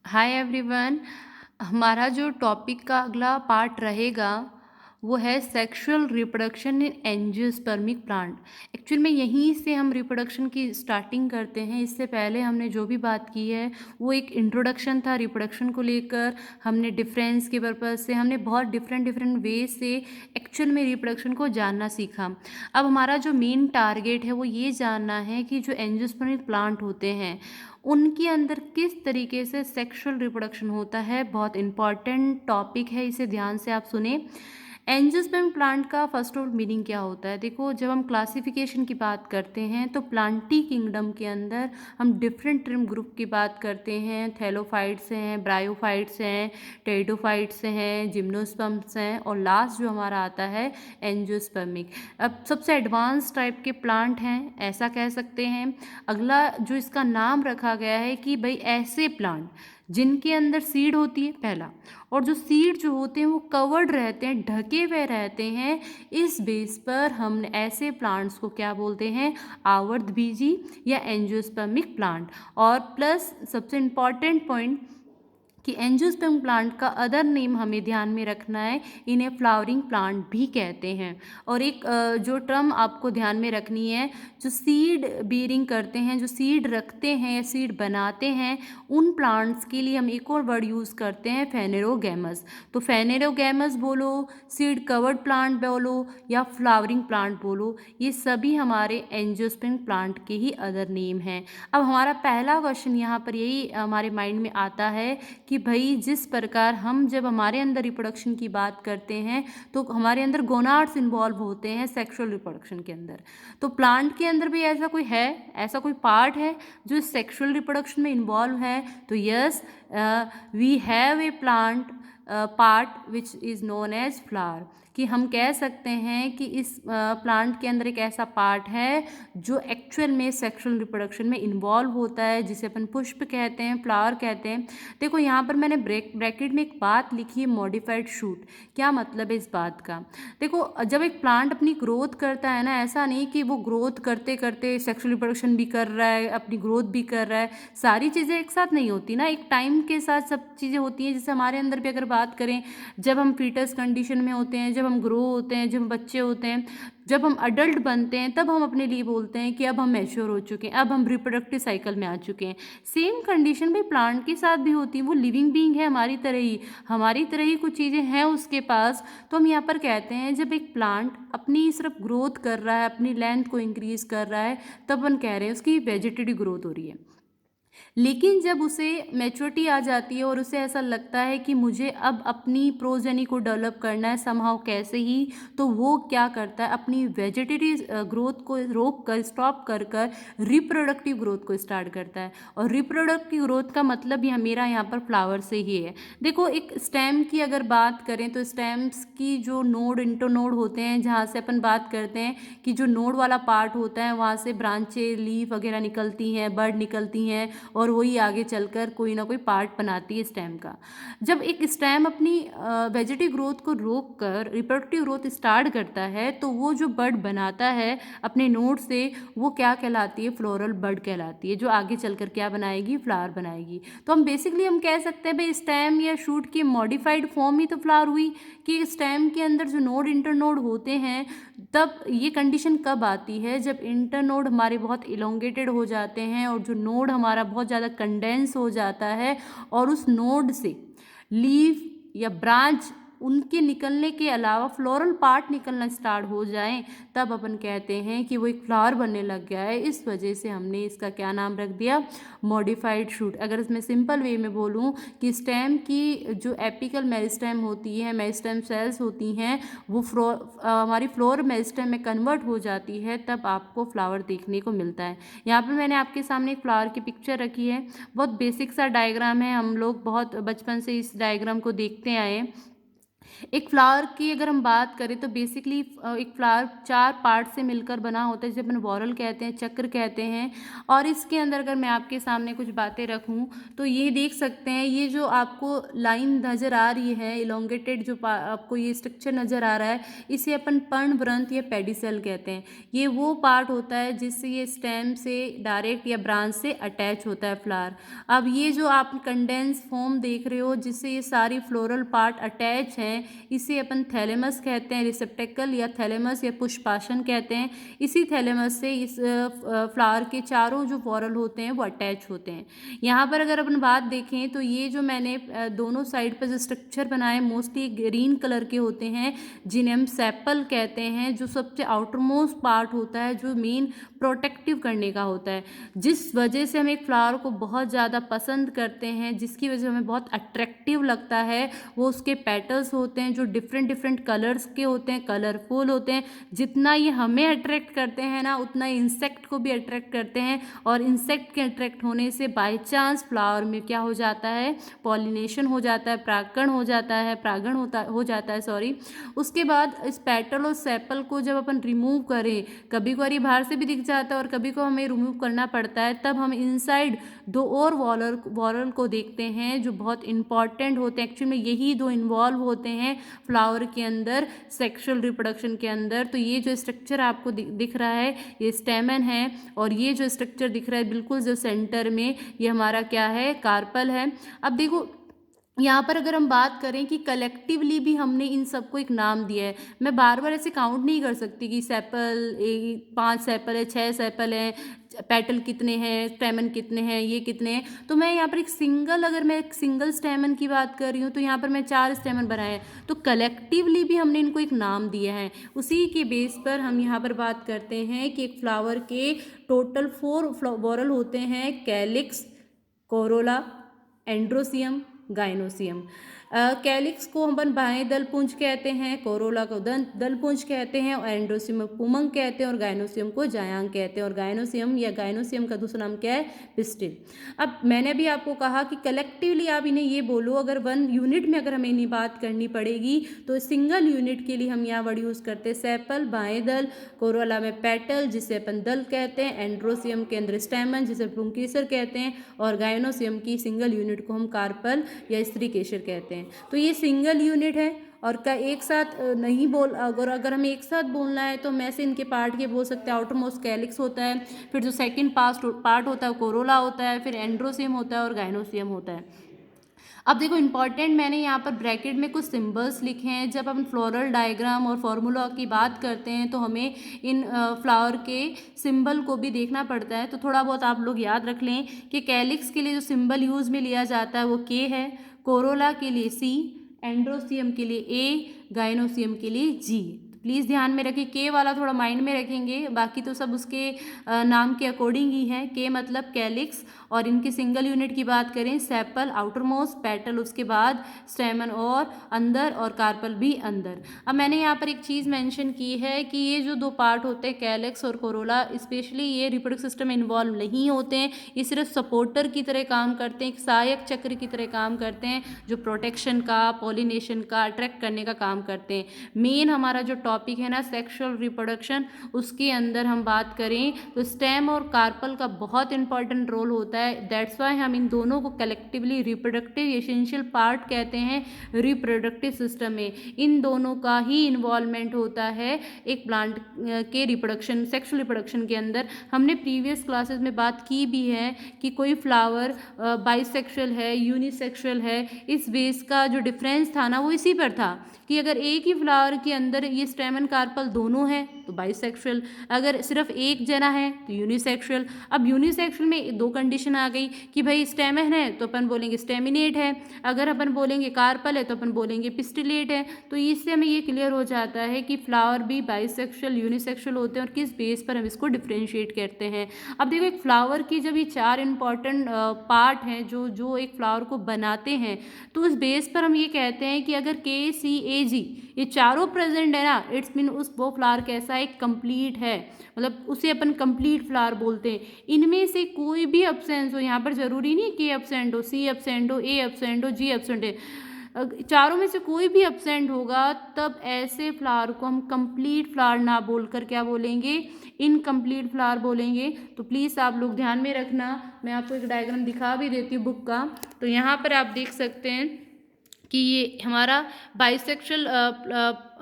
Hi everyone. हमारा जो topic का अगला पार्ट रहेगा वो है sexual reproduction in angiospermic plant. Actual में यहीं से हम रिप्रोडक्शन की स्टार्टिंग करते हैं। इससे पहले हमने जो भी बात की है वो एक इंट्रोडक्शन था रिप्रोडक्शन को लेकर। हमने डिफरेंस के पर्पज़ से हमने बहुत डिफरेंट डिफरेंट वे से एक्चुअल में रिप्रोडक्शन को जानना सीखा। अब हमारा जो मेन टारगेट है वो ये जानना है कि जो एंजियोस्पर्मिक प्लांट होते हैं उनके अंदर किस तरीके से सेक्सुअल रिप्रोडक्शन होता है। बहुत इंपॉर्टेंट टॉपिक है, इसे ध्यान से आप सुने। एंजियोस्पर्म प्लांट का फर्स्ट ऑफ मीनिंग क्या होता है? देखो, जब हम क्लासिफिकेशन की बात करते हैं तो प्लांटी किंगडम के अंदर हम डिफरेंट ट्रिम ग्रुप की बात करते हैं। थैलोफाइट्स हैं, ब्रायोफाइट्स हैं, टेरिडोफाइट्स हैं, जिम्नोस्पर्म्स हैं और लास्ट जो हमारा आता है एंजियोस्पर्मिक। अब सबसे एडवांस टाइप के प्लांट हैं ऐसा कह सकते हैं। अगला जो इसका नाम रखा गया है कि भाई ऐसे प्लांट जिनके अंदर सीड होती है पहला, और जो सीड जो होते हैं वो कवर्ड रहते हैं, ढके हुए रहते हैं। इस बेस पर हम ऐसे प्लांट्स को क्या बोलते हैं? आवर्तबीजी या एंजियोस्पर्मिक प्लांट। और प्लस सबसे इम्पॉर्टेंट पॉइंट कि एंजियोस्पर्म प्लांट का अदर नेम हमें ध्यान में रखना है, इन्हें फ्लावरिंग प्लांट भी कहते हैं। और एक जो टर्म आपको ध्यान में रखनी है, जो सीड बीयरिंग करते हैं, जो सीड रखते हैं या सीड बनाते हैं, उन प्लांट्स के लिए हम एक और वर्ड यूज़ करते हैं फेनेरोगैमस। तो फेनेरोगैमस बोलो, सीड कवर्ड प्लांट बोलो या फ्लावरिंग प्लांट बोलो, ये सभी हमारे एंजियोस्पर्म प्लांट के ही अदर नेम हैं। अब हमारा पहला क्वेश्चन यहाँ पर यही हमारे माइंड में आता है कि भाई जिस प्रकार हम जब हमारे अंदर रिप्रोडक्शन की बात करते हैं तो हमारे अंदर गोनाड्स इन्वॉल्व होते हैं सेक्सुअल रिप्रोडक्शन के अंदर। तो प्लांट के अंदर भी ऐसा कोई है, ऐसा कोई पार्ट है जो सेक्सुअल रिप्रोडक्शन में इन्वॉल्व है? तो yes, we have a plant part which is known as flower. कि हम कह सकते हैं कि इस प्लांट के अंदर एक ऐसा पार्ट है जो एक्चुअल में सेक्सुअल रिप्रोडक्शन में इन्वॉल्व होता है, जिसे अपन पुष्प कहते हैं, फ्लावर कहते हैं। देखो यहाँ पर मैंने ब्रैकेट में एक बात लिखी है, मॉडिफाइड शूट। क्या मतलब है इस बात का? देखो, जब एक प्लांट अपनी ग्रोथ करता है ना, ऐसा नहीं कि वो ग्रोथ करते करते सेक्सुअल रिप्रोडक्शन भी कर रहा है, अपनी ग्रोथ भी कर रहा है। सारी चीज़ें एक साथ नहीं होती ना, एक टाइम के साथ सब चीज़ें होती हैं। जैसे हमारे अंदर भी अगर बात करें, जब हम फीटस कंडीशन में होते हैं, जब हम ग्रो होते हैं, जब हम बच्चे होते हैं, जब हम अडल्ट बनते हैं, तब हम अपने लिए बोलते हैं कि अब हम मैच्योर हो चुके हैं, अब हम रिप्रोडक्टिव साइकिल में आ चुके हैं। सेम कंडीशन भी प्लांट के साथ भी होती है। वो लिविंग बीइंग है हमारी तरह ही कुछ चीज़ें हैं उसके पास। तो हम यहाँ पर कहते हैं जब एक प्लांट अपनी सिर्फ ग्रोथ कर रहा है, अपनी लेंथ को इंक्रीज कर रहा है, तब हम कह रहे हैं उसकी वेजिटेटिव ग्रोथ हो रही है। लेकिन जब उसे मैच्योरिटी आ जाती है और उसे ऐसा लगता है कि मुझे अब अपनी प्रोजेनी को डेवलप करना है समहाउ कैसे ही, तो वो क्या करता है? अपनी वेजिटेटिव ग्रोथ को रोक कर, स्टॉप कर कर रिप्रोडक्टिव ग्रोथ को स्टार्ट करता है। और रिप्रोडक्टिव ग्रोथ का मतलब यह मेरा यहाँ पर फ्लावर से ही है। देखो, एक स्टेम की अगर बात करें तो स्टेम्स की जो नोड इंटरनोड होते हैं, जहाँ से अपन बात करते हैं कि जो नोड वाला पार्ट होता है वहाँ से ब्रांचें, लीफ वगैरह निकलती हैं, बर्ड निकलती हैं, और वही आगे चलकर कोई ना कोई पार्ट बनाती है स्टेम का। जब एक स्टेम अपनी वेजिटेटिव ग्रोथ को रोक कर रिप्रोडक्टिव ग्रोथ स्टार्ट करता है, तो वो जो बर्ड बनाता है अपने नोड से, वो क्या कहलाती है? फ्लोरल बर्ड कहलाती है, जो आगे चलकर क्या बनाएगी? फ्लावर बनाएगी। तो हम बेसिकली हम कह सकते हैं भाई स्टेम या शूट की मॉडिफाइड फॉर्म ही तो फ्लावर हुई। कि स्टेम के अंदर जो नोड इंटरनोड होते हैं, तब ये कंडीशन कब आती है? जब इंटरनोड हमारे बहुत इलोंगेटेड हो जाते हैं और जो नोड हमारा बहुत ज़्यादा कंडेंस हो जाता है, और उस नोड से लीफ या ब्रांच उनके निकलने के अलावा फ्लोरल पार्ट निकलना स्टार्ट हो जाएं, तब अपन कहते हैं कि वो एक फ्लावर बनने लग गया है। इस वजह से हमने इसका क्या नाम रख दिया? Modified shoot. अगर इसमें सिंपल वे में बोलूँ कि स्टेम की जो एपिकल मेरिस्टेम होती है, मेरिस्टेम सेल्स होती हैं, वो हमारी फ्लोर मेरिस्टेम में कन्वर्ट हो जाती है, तब आपको फ्लावर देखने को मिलता है। यहाँ पे मैंने आपके सामने एक फ्लावर की पिक्चर रखी है। बहुत बेसिक सा डायग्राम है, हम लोग बहुत बचपन से इस डायग्राम को देखते आए हैं। एक फ्लावर की अगर हम बात करें तो बेसिकली एक फ्लावर 4 पार्ट से मिलकर बना होता है, जिसे अपन वॉरल कहते हैं, चक्र कहते हैं। और इसके अंदर अगर मैं आपके सामने कुछ बातें रखूं तो ये देख सकते हैं, ये जो आपको लाइन नज़र आ रही है इलोंगेटेड, जो आपको ये स्ट्रक्चर नज़र आ रहा है, इसे अपन पर्णवृंत या पेडिसल कहते हैं। ये वो पार्ट होता है जिससे ये स्टेम से डायरेक्ट या ब्रांच से अटैच होता है फ्लावर। अब ये जो आप कंडेंस फॉर्म देख रहे हो जिससे ये सारी फ्लोरल पार्ट अटैच हैं, इसे अपन थैलेमस कहते हैं, रिसेप्टेकल या थैलेमस या पुष्पासन कहते हैं। इसी थैलेमस से इस फ्लावर के चारों जो वॉरल होते हैं वो अटैच होते हैं। यहाँ पर अगर अपन बात देखें तो ये जो मैंने दोनों साइड पर जो स्ट्रक्चर बनाए मोस्टली ग्रीन कलर के होते हैं, जिन्हें हम सेपल कहते हैं, जो सबसे आउटरमोस्ट पार्ट होता है, जो मेन प्रोटेक्टिव करने का होता है, जिस वजह से हम एक फ्लावर को बहुत ज़्यादा पसंद करते हैं, जिसकी वजह से हमें बहुत अट्रैक्टिव लगता है, वो उसके पेटल्स होते हैं जो डिफरेंट डिफरेंट कलर्स के होते हैं, कलरफुल होते हैं। जितना ये हमें अट्रैक्ट करते हैं ना, उतना इंसेक्ट को भी अट्रैक्ट करते हैं, और इंसेक्ट के अट्रैक्ट होने से बाय चांस फ्लावर में क्या हो जाता है, पॉलिनेशन हो जाता है, परागण हो जाता है, हो जाता है सॉरी। उसके बाद इस पेटल और सेपल को जब अपन रिमूव करें, कभी कभार बाहर से भी दिख जाता है और कभी को हमें रिमूव करना पड़ता है, तब हम इनसाइड दो और वॉरल को देखते हैं जो बहुत इंपॉर्टेंट होते हैं। एक्चुअली में यही दो इन्वॉल्व होते हैं फ्लावर के अंदर, सेक्सुअल रिप्रोडक्शन के अंदर। तो ये जो स्ट्रक्चर आपको दिख रहा है ये स्टेमन है, और ये जो स्ट्रक्चर दिख रहा है बिल्कुल जो सेंटर में, ये हमारा क्या है, कार्पल है। अब देखो यहाँ पर अगर हम बात करें कि कलेक्टिवली भी हमने इन सबको एक नाम दिया है, मैं बार बार ऐसे काउंट नहीं कर सकती कि सेपल 5 सेपल है, 6 सेपल है, पेटल कितने हैं, स्टेमन कितने हैं, ये कितने हैं। तो मैं यहाँ पर अगर मैं एक सिंगल स्टेमन की बात कर रही हूँ तो यहाँ पर मैं 4 स्टेमन बनाए हैं, तो कलेक्टिवली भी हमने इनको एक नाम दिया है। उसी के बेस पर हम यहाँ पर बात करते हैं कि एक फ्लावर के टोटल 4 वॉरल होते हैं, calyx, Corolla, androecium, gynoecium. Calyx को हम बाएं दलपुंज कहते हैं, कोरोला को दलपुंज कहते हैं, और एंड्रोसियम को पुमंग कहते हैं, और गाइनोसियम को जायांग कहते हैं। और गाइनोसियम का दूसरा नाम क्या है, पिस्टिल। अब मैंने भी आपको कहा कि कलेक्टिवली आप इन्हें ये बोलो, अगर 1 यूनिट में अगर हमें इन्हीं बात करनी पड़ेगी तो सिंगल यूनिट के लिए हम यहाँ वर्ड यूज़ करते हैं सेपल, बाएं दल, कोरोला में पेटल जिसे अपन दल कहते हैं, एंड्रोसियम के अंदर स्टेमन जिसे पुंकेसर कहते हैं, और गाइनोसियम की सिंगल यूनिट को हम कार्पल या स्त्री केसर कहते हैं। तो ये सिंगल यूनिट है, और का एक साथ नहीं बोल, अगर हमें एक साथ बोलना है तो मैं से इनके पार्ट ये बोल सकते हैं, आउटर मोस्ट कैलिक्स होता है, फिर जो सेकंड पार्ट होता है कोरोला होता है, फिर एंड्रोसियम होता है, और गाइनोसियम होता है। अब देखो इंपॉर्टेंट, मैंने यहाँ पर ब्रैकेट में कुछ सिंबल्स लिखे हैं। जब हम फ्लोरल डायग्राम और फार्मूला की बात करते हैं तो हमें इन फ्लावर के सिंबल को भी देखना पड़ता है, तो थोड़ा बहुत आप लोग याद रख लें कि कैलिक्स के लिए जो सिंबल यूज़ में लिया जाता है वो के है, कोरोला के लिए सी, एंड्रोसियम के लिए ए, गाइनोसियम के लिए जी। प्लीज़ ध्यान में रखिए, के वाला थोड़ा माइंड में रखेंगे, बाकी तो सब उसके नाम के अकॉर्डिंग ही है। के मतलब कैलिक्स, और इनकी सिंगल यूनिट की बात करें सेपल आउटर मोस्ट, पेटल उसके बाद स्टेमन और अंदर, और कार्पल भी अंदर। अब मैंने यहाँ पर एक चीज़ मेंशन की है कि ये जो 2 पार्ट होते हैं कैलिक्स और कोरोला, स्पेशली ये रिप्रोडक्टिव सिस्टम में इन्वॉल्व नहीं होते हैं, ये सिर्फ सपोर्टर की तरह काम करते हैं, एक सहायक चक्र की तरह काम करते हैं, जो प्रोटेक्शन का, पॉलिनेशन का, अट्रैक्ट करने का काम करते हैं। मेन हमारा जो टॉपिक है ना सेक्सुअल रिप्रोडक्शन, उसके अंदर हम बात करें तो स्टेम और कार्पल का बहुत इंपॉर्टेंट रोल होता है। दैट्स वाई हम इन दोनों को कलेक्टिवली रिप्रोडक्टिव एसेंशियल पार्ट कहते हैं रिप्रोडक्टिव सिस्टम में। इन दोनों का ही इन्वॉल्वमेंट होता है एक प्लांट के रिप्रोडक्शन, सेक्सुअल रिप्रोडक्शन के अंदर। हमने प्रीवियस क्लासेस में बात की भी है कि कोई फ्लावर बाइसेक्सुअल है, यूनिसेक्सुअल है, इस बेस का जो डिफरेंस था ना वो इसी पर था कि अगर एक ही फ्लावर के अंदर ये स्टेमन कार्पल दोनों है तो बाइसेक्सुअल, अगर सिर्फ एक जना है तो यूनिसेक्सुअल। अब यूनिसेक्सुअल में 2 कंडीशन आ गई कि भाई स्टेमन है तो अपन बोलेंगे स्टेमिनेट है, अगर अपन बोलेंगे कार्पल है तो अपन बोलेंगे पिस्टिलेट है। तो इससे हमें ये क्लियर हो जाता है कि फ्लावर भी बाइसेक्सुअल, यूनिसेक्सुअल होते हैं और किस बेस पर हम इसको डिफ्रेंशिएट करते हैं। अब देखो एक फ्लावर की जब ये 4 इंपॉर्टेंट पार्ट हैं जो एक फ्लावर को बनाते हैं, तो उस बेस पर हम ये कहते हैं कि अगर KCAG ये चारों प्रेजेंट है ना, इट्स मीन वो फ्लावर कैसा है, कंप्लीट है, मतलब उसे अपन कंप्लीट फ्लावर बोलते हैं। इनमें से कोई भी एब्सेंस हो, यहाँ पर जरूरी नहीं कि एब्सेंट हो, सी एब्सेंट हो, ए एब्सेंट हो, जी एब्सेंट है, चारों में से कोई भी एब्सेंट होगा तब ऐसे फ्लावर को हम कंप्लीट फ्लावर ना बोलकर क्या बोलेंगे, इनकम्प्लीट फ्लावर बोलेंगे। तो प्लीज़ आप लोग ध्यान में रखना। मैं आपको एक डायग्राम दिखा भी देती हूँ बुक का। तो यहाँ पर आप देख सकते हैं कि ये हमारा बाइसेक्शुअल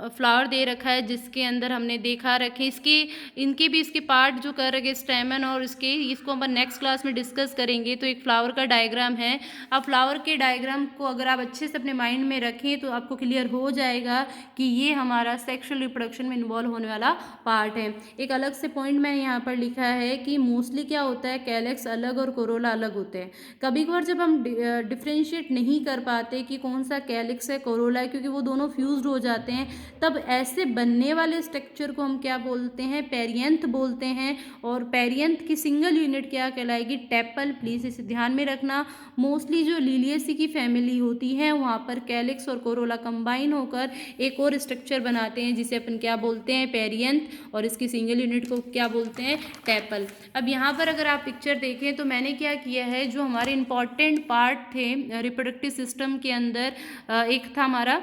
फ्लावर दे रखा है, जिसके अंदर हमने देखा रखे इसके इनके भी इसके पार्ट जो कर रखे स्टेमन और इसको हम नेक्स्ट क्लास में डिस्कस करेंगे। तो एक फ्लावर का डायग्राम है। अब फ्लावर के डायग्राम को अगर आप अच्छे से अपने माइंड में रखें तो आपको क्लियर हो जाएगा कि ये हमारा सेक्शुअल रिप्रोडक्शन में इन्वॉल्व होने वाला पार्ट है। एक अलग से पॉइंट मैंने यहाँ पर लिखा है कि मोस्टली क्या होता है, कैलेक्स अलग और कोरोला अलग होते हैं। कभी कभार जब हम डिफ्रेंशिएट नहीं कर पाते कि कौन सा कैलिक्स है कोरोला है, क्योंकि वो दोनों फ्यूज्ड हो जाते हैं, तब ऐसे बनने वाले स्ट्रक्चर को हम क्या बोलते हैं, पेरियंथ बोलते हैं। और पेरियंथ की सिंगल यूनिट क्या कहलाएगी, टेपल। प्लीज़ इसे ध्यान में रखना। मोस्टली जो लिलियेसी की फैमिली होती है वहाँ पर कैलिक्स और कोरोला कंबाइन होकर एक और स्ट्रक्चर बनाते हैं जिसे अपन क्या बोलते हैं, पेरियंथ, और इसकी सिंगल यूनिट को क्या बोलते हैं, टेपल। अब यहाँ पर अगर आप पिक्चर देखें तो मैंने क्या किया है, जो हमारे इंपॉर्टेंट पार्ट थे रिप्रोडक्टिव सिस्टम के अंदर, एक था हमारा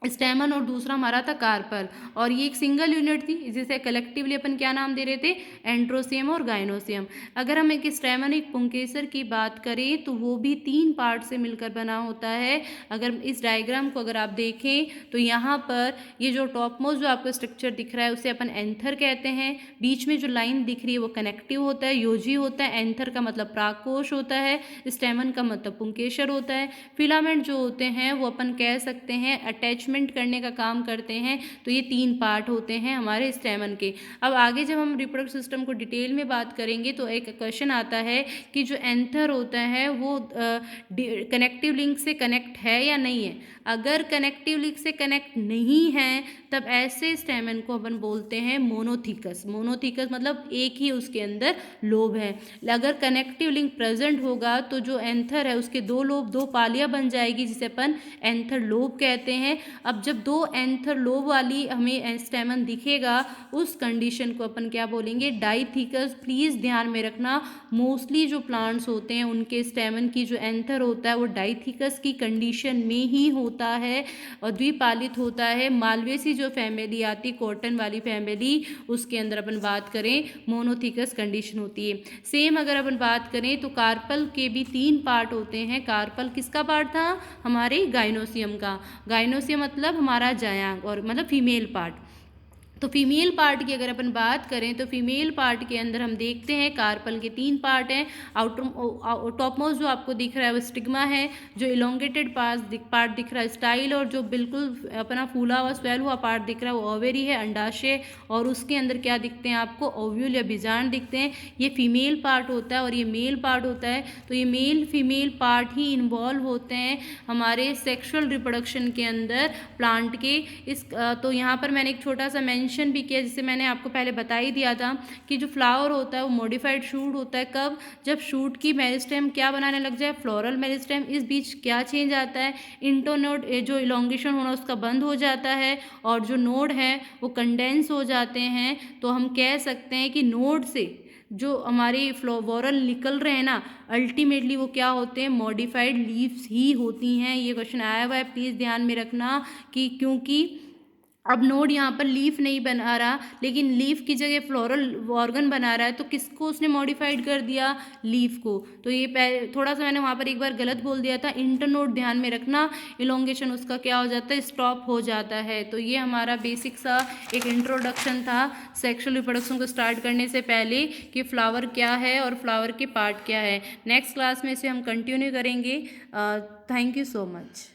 स्टेमन और दूसरा हमारा था कार्पल, और ये एक सिंगल यूनिट थी जिसे कलेक्टिवली अपन क्या नाम दे रहे थे, एंड्रोसियम और गाइनोसियम। अगर हम एक स्टेमन एक पुंकेसर की बात करें तो वो भी 3 पार्ट से मिलकर बना होता है। अगर इस डायग्राम को अगर आप देखें तो यहाँ पर ये जो टॉप मोस्ट जो आपको स्ट्रक्चर दिख रहा है उसे अपन एंथर कहते हैं। बीच में जो लाइन दिख रही है वो कनेक्टिव होता है, योजी होता है। एंथर का मतलब प्राकोष होता है, स्टेमन का मतलब पुंकेसर होता है। फिलामेंट जो होते हैं वो अपन कह सकते हैं अटैचमेंट करने का काम करते हैं। तो ये 3 पार्ट होते हैं हमारे स्टेमन के। अब आगे जब हम रिप्रोडक्टिव सिस्टम को डिटेल में बात करेंगे तो एक क्वेश्चन आता है कि जो एंथर होता है वो कनेक्टिव लिंक से कनेक्ट है या नहीं है। अगर कनेक्टिव लिंक से कनेक्ट नहीं है तब ऐसे स्टेमन को अपन बोलते हैं मोनोथीकस। मोनोथीकस मतलब एक ही उसके अंदर लोब है। अगर कनेक्टिव लिंक प्रेजेंट होगा तो जो एंथर है उसके 2 लोब, 2 पालियां बन जाएगी जिसे अपन एंथर लोब कहते हैं। अब जब 2 एंथर लोब वाली हमें स्टेमन दिखेगा उस कंडीशन को अपन क्या बोलेंगे, डाइथीकस। प्लीज़ ध्यान में रखना, मोस्टली जो प्लांट्स होते हैं उनके स्टेमन की जो एंथर होता है वो डाइथीकस की कंडीशन में ही होता है और द्विपालित होता है। मालवेसी जो फैमिली आती, कॉटन वाली फैमिली, उसके अंदर अपन बात करें मोनोथीकस कंडीशन होती है। सेम अगर अपन बात करें तो कार्पल के भी 3 पार्ट होते हैं। कार्पल किसका पार्ट था, हमारे गाइनोसियम का। गाइनोसियम मतलब हमारा जायांग और मतलब फीमेल पार्ट। तो फीमेल पार्ट की अगर अपन बात करें तो फीमेल पार्ट के अंदर हम देखते हैं कार्पल के 3 पार्ट हैं। आउटर टॉप मोस्ट जो आपको दिख रहा है वो स्टिग्मा है, जो इलोंगेटेड पार्ट दिख रहा है स्टाइल, और जो बिल्कुल अपना फूला हुआ स्वेल हुआ पार्ट दिख रहा है वो ओवेरी है, अंडाशय, और उसके अंदर क्या दिखते हैं आपको, ओव्यूल या बीजांड दिखते हैं। ये फीमेल पार्ट होता है और ये मेल पार्ट होता है। तो ये मेल फीमेल पार्ट ही इन्वॉल्व होते हैं हमारे सेक्शुअल रिप्रोडक्शन के अंदर प्लांट के। तो यहाँ पर मैंने एक छोटा सा मेंशन भी किया, जिससे मैंने आपको पहले बता ही दिया था कि जो फ्लावर होता है वो मॉडिफाइड शूट होता है। कब, जब शूट की मेरिस्टेम क्या बनाने लग जाए, फ्लोरल मेरिस्टेम। इस बीच क्या चेंज आता है, इंटरनोड जो इलोंगेशन होना उसका बंद हो जाता है और जो नोड है वो कंडेंस हो जाते हैं। तो हम कह सकते हैं कि नोड से जो हमारे फ्लोरल निकल रहे हैं ना, अल्टीमेटली वो क्या होते हैं, मॉडिफाइड लीव्स ही होती हैं। ये क्वेश्चन आया हुआ है, प्लीज़ ध्यान में रखना कि क्योंकि अब नोड यहाँ पर लीफ नहीं बना रहा लेकिन लीफ की जगह फ्लोरल ऑर्गन बना रहा है, तो किसको उसने मॉडिफाइड कर दिया, लीफ को। तो ये थोड़ा सा मैंने वहाँ पर एक बार गलत बोल दिया था। इंटरनोड ध्यान में रखना, इलोंगेशन उसका क्या हो जाता है, स्टॉप हो जाता है। तो ये हमारा बेसिक सा एक इंट्रोडक्शन था सेक्सुअल रिप्रोडक्शन को स्टार्ट करने से पहले कि फ्लावर क्या है और फ्लावर के पार्ट क्या है। नेक्स्ट क्लास में इसे हम कंटिन्यू करेंगे। Thank you so much.